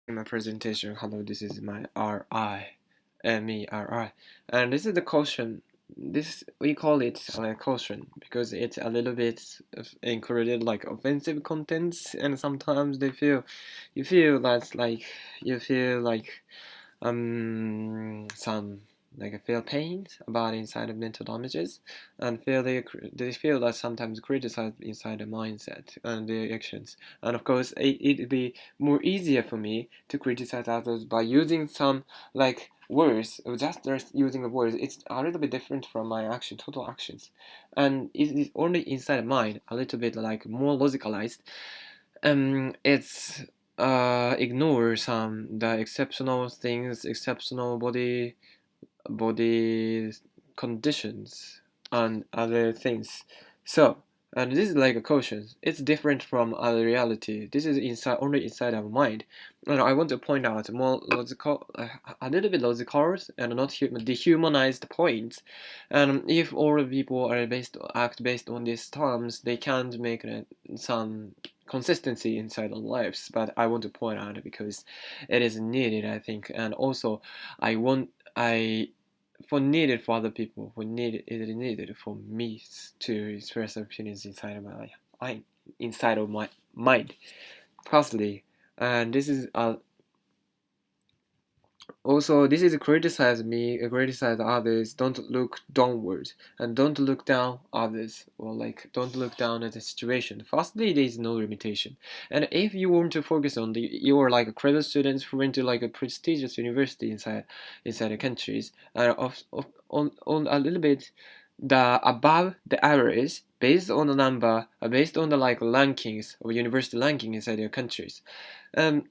My presentation. Hello, this is my RI, MERI, and this is the caution. This we call it caution because it's a little bit included like offensive contents, and sometimes you feel that's like you feel like some like feel pain about inside of mental damages and they feel that sometimes criticize inside the mindset and their actions, and of course it'd be more easier for me to criticize others by using some like words or just using the words. It's a little bit different from my total actions, and it is only inside mind a little bit like more logicalized. It's ignore some the exceptional things, exceptional body conditions and other things. So, and this is like a caution. It's different from other reality. This is inside only inside our mind. And I want to point out more logical, a little bit logical and not dehumanized points. And if all people are act based on these terms, they can't make some consistency inside their lives. But I want to point out because it is needed, I think, and also I for needed for other people, for needed it is needed for me to express opinions inside of my mind. Firstly, and this is also, this is criticize me, criticize others. Don't look downwards and don't look down others, or like don't look down at the situation. Firstly, there is no limitation, and if you want to focus on you're like a credit students who went to like a prestigious university inside the countries, on a little bit the above the average based on the number, based on the like rankings or university ranking inside your countries. Um,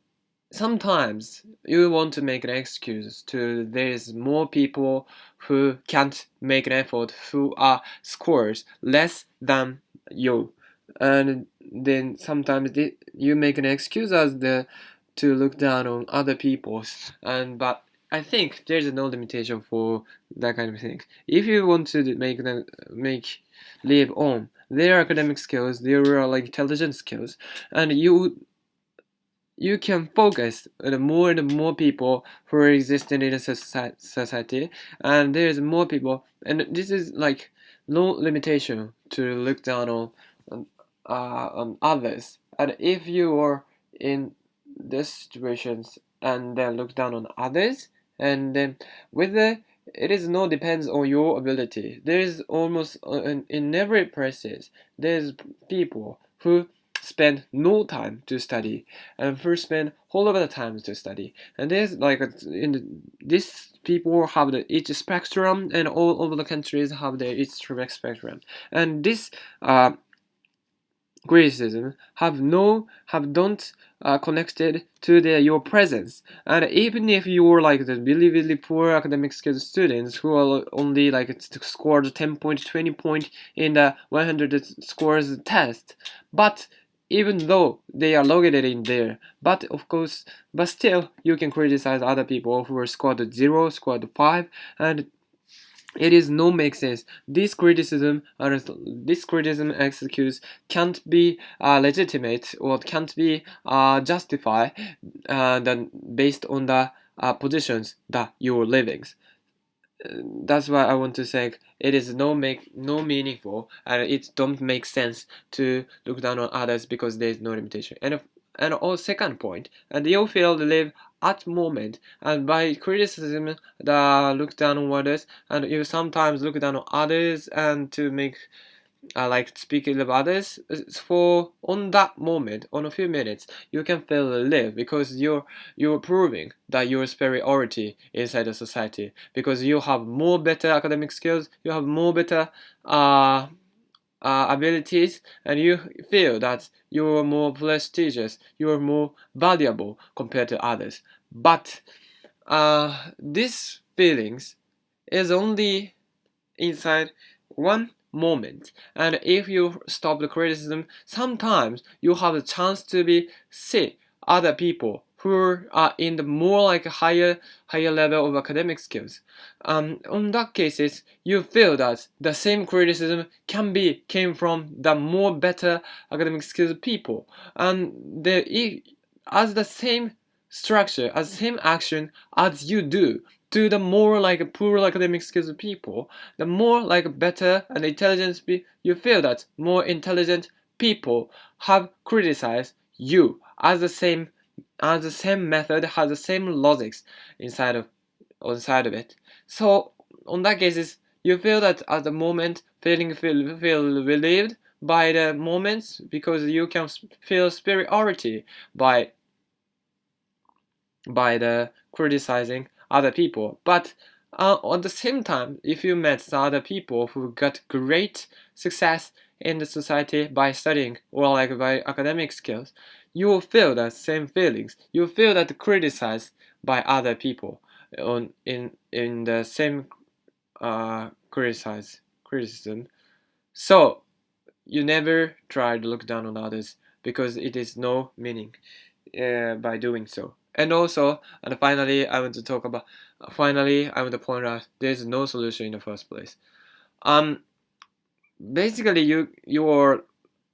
Sometimes you want to make an excuse to there's more people who can't make an effort, who are scores less than you, and then sometimes you make an excuse as the to look down on other people's, and but I think there's no limitation for that kind of thing. If you want to make live on their academic skills, their like intelligent skills, and you can focus on more and more people who are existing in a society, and there's more people, and this is like no limitation to look down on others. And if you are in these situations and then look down on others, and then whether it is no depends on your ability. There is almost in every process there's people who spend no time to study and first spend whole of the time to study, and there's like this people have the each spectrum, and all over the countries have their each spectrum, and this criticism have don't connected to your presence. And even if you're like the really poor academic skills students who are only like scored 10 point 20 point in the 100 scores test, but even though they are located in there, but of course, but still you can criticize other people who are scored 0, scored 5, and it is no make sense. This criticism excuse can't be legitimate or can't be justified then based on the positions that you're living. That's why I want to say it is no meaningful, and it don't make sense to look down on others because there is no limitation. And all second point, and you feel to live at moment, and by criticism the look down on others, and you sometimes look down on others and to make like speaking of others for on that moment on a few minutes you can feel live because you're proving that your superiority inside the society because you have more better academic skills, you have more better abilities, and you feel that you're more prestigious, you're more valuable compared to others. But these feelings is only inside one moment, and if you stop the criticism, sometimes you have a chance to see other people who are in the more like a higher level of academic skills. On that cases, you feel that the same criticism came from the more better academic skills people, and as the same structure, as the same action as you do to the more like poor academic skills people, the more like better and intelligent you feel that more intelligent people have criticized you as the same method, has the same logics inside of it. So on that cases, you feel that at the moment feel relieved by the moments because you can feel superiority by the criticizing other people. But at the same time, if you met other people who got great success in the society by studying or like by academic skills, you will feel the same feelings. You will feel that criticized by other people in the same criticism. So you never try to look down on others because it is no meaning by doing so. And also, and finally, I want to talk about. Finally, I want to point out there's no solution in the first place. Basically, you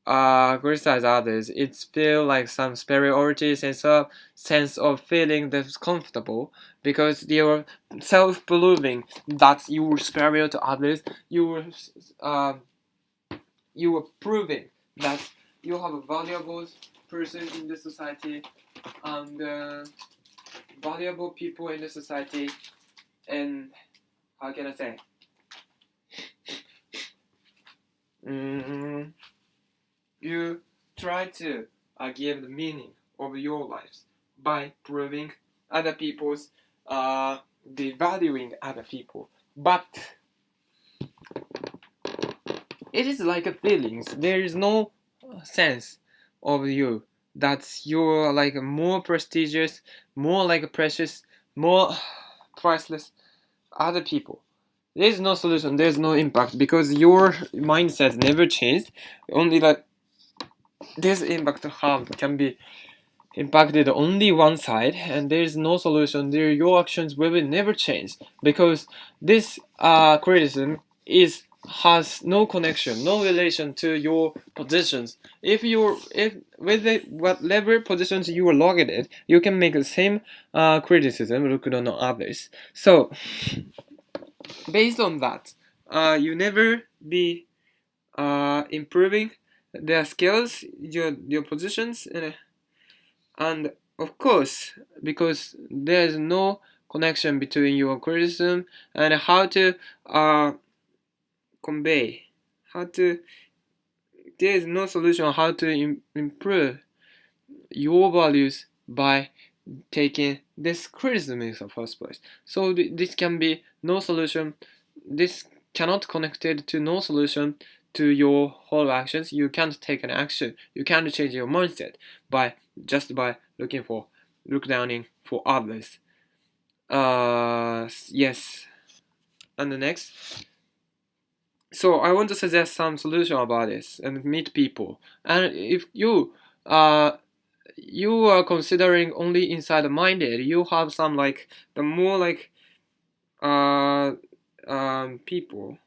criticize others. It's feel like some superiority sense of feeling that's comfortable because you're self-believing that you're superior to others. You were proving that you have a valuable person in the society and valuable people in the society, and how can I say? You try to give the meaning of your lives by proving other people's devaluing other people, but it is like a feelings. There is no sense of you that you're like more prestigious, more like precious, more priceless other people. There's no solution, there's no impact because your mindset never changed. Only that this impact harm can be impacted only one side, and there's no solution there. Your actions will never change because this criticism has no connection, no relation to your positions. If with whatever positions you are logged in, you can make the same criticism look on others. So based on that, you never be improving their skills, your positions, and of course, because there's no connection between your criticism and how to convey, how to, there's no solution on how to improve your values by taking this criticism in the first place. So this can be no solution. This cannot connected to no solution to your whole actions. You can't take an action. You can't change your mindset by just by look downing for others. Yes. And the next. So I want to suggest some solution about this and meet people. And if you are considering only inside minded, you have some like the more like people,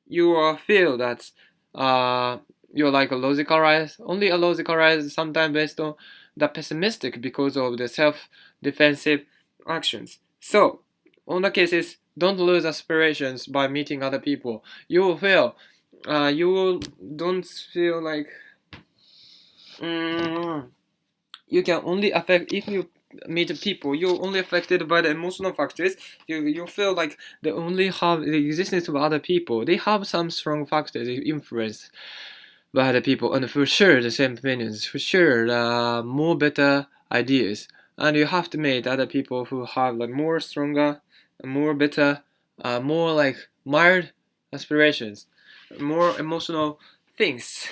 you feel that you're like a logicalized, only a logicalized sometimes based on the pessimistic because of the self-defensive actions. So on the cases, don't lose aspirations by meeting other people. You will feel you don't feel like you can only affect if you meet people. You're only affected by the emotional factors. You feel like they only have the existence of other people. They have some strong factors influenced by other people, and for sure the same opinions. For sure, more better ideas, and you have to meet other people who have like more stronger, more better, more like mild aspirations, more emotional things.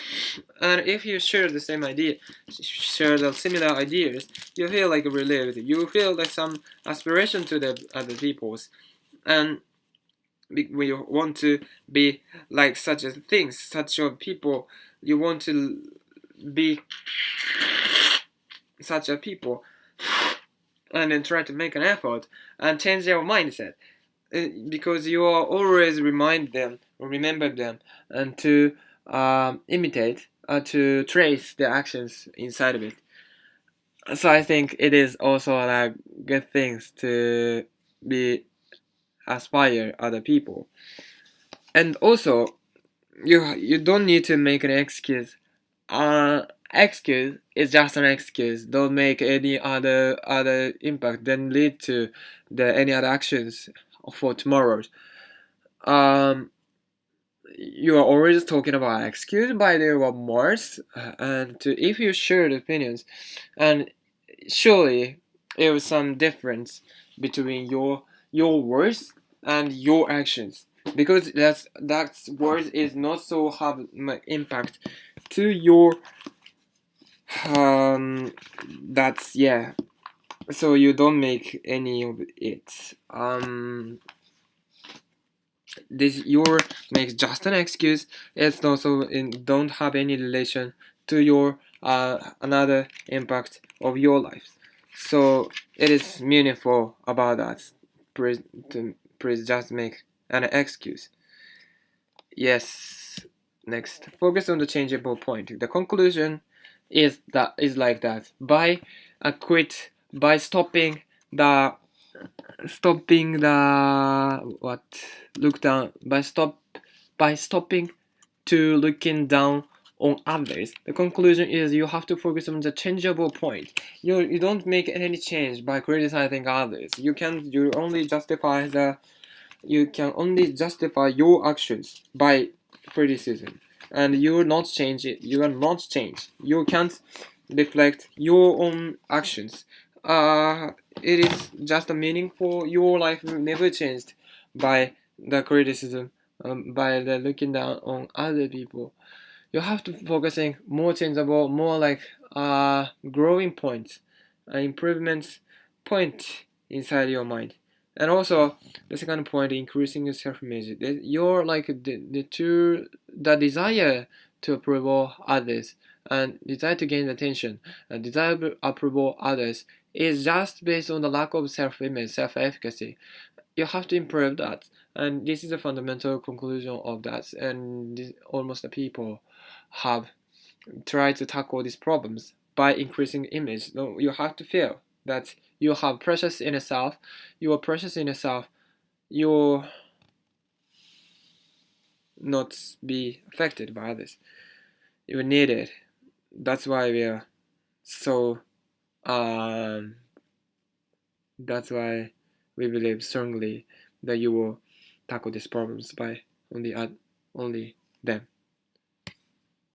And if you share the same idea, share the similar ideas, you feel like relieved. You feel like some aspiration to the other people's, and when you want to be like such a things, such a people, you want to be such a people, and then try to make an effort and change your mindset because you are always remind them or remember them and to imitate to trace the actions inside of it. So I think it is also like good things to be aspire other people. And also you don't need to make an excuse. Excuse is just an excuse. Don't make any other impact. Then lead to the any other actions for tomorrow. Um, you are always talking about excuse by the words, and if you share the opinions, and surely there is some difference between your words and your actions, because that's words is not so have impact to your that's yeah, so you don't make any of it. This your makes just an excuse. It's also don't have any relation to your another impact of your life. So it is meaningful about that. Please, please just make an excuse. Yes. Next, focus on the changeable point. The conclusion is like that. By stopping the what look down by stopping to looking down on others. The conclusion is you have to focus on the changeable point. You don't make any change by criticizing others. You can only justify your actions by criticism, and you will not change it. You will not change. You can't reflect your own actions. It is just a meaningful. Your life will never changed by the criticism, by the looking down on other people. You have to focusing more changeable, more like growing points, improvements point inside your mind. And also the second point, increasing your self-image. You're like the desire to approve others and desire to gain attention and desire to approve others is just based on the lack of self-image, self-efficacy. You have to improve that, and this is the fundamental conclusion of that. And almost the people have tried to tackle these problems by increasing image. No, you have to feel that you have precious in yourself. You are precious in yourself. You'll not be affected by others. You need it. That's why we are so. Um, that's why we believe strongly that you will tackle these problems by only them.